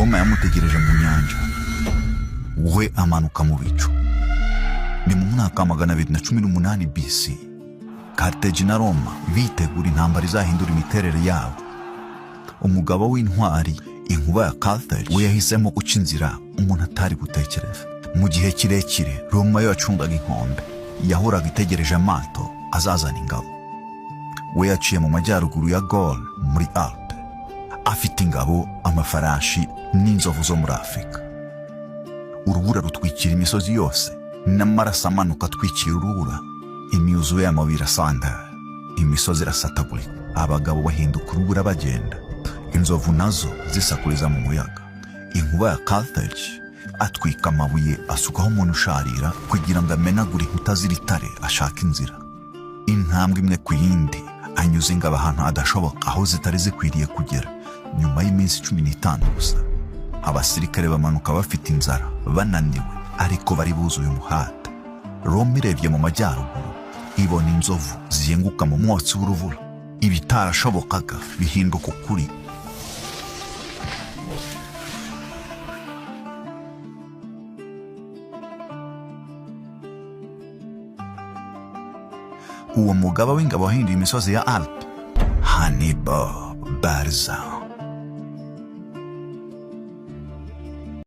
Roma yamutegereje mu nyanja, we amanuka mu bicu. Ni mu mwaka 218 BC. Carthage na Roma bitegura intambara izahindura imiterere yabo. Umugabo w'intwari, inkuba ya Carthage, we yahisemo guca inzira umuntu atari gutekereza. Mu gihe kirekire Roma yo yacungaga inkombe, yahoraga itegereje amato azazana ingabo. We yaciye mu majyaruguru ya Gaul muri Alpe, afite ingabo, amafarashi n'inzovu zo muri Afurika. Urubura rutwikira imisozi yose, n'amaraso amanuka atwikira urubura. Imyuzure y'amabuye irasandara, imisozi irasatagurika, abagabo bahinduka urubura bagenda, inzovu nazo zisakuriza mu muyaga. Inkuba ya Carthage atwika amabuye asukaho umuntu usharira kugira ngo amenagure inkuta z'ibitare ashaka inzira. Intambwe imwe ku yindi anyuze ingabo ahantu hadashoboka, aho zitari zikwiriye kugera. Nyuma y'iminsi 15 gusa, abasirikare bamanuka bafite inzara, bananiwe, ariko bari buzuye umuhate. Roma irebye mu majyaruguru, ibona inzovu ziyenguka mu mwotsi w'urubura. Ibitarashobokaga bihinduka ukuri. Uwo mugaba w'ingabo wahinduye imisozi ya Alpe, Hannibal Barca.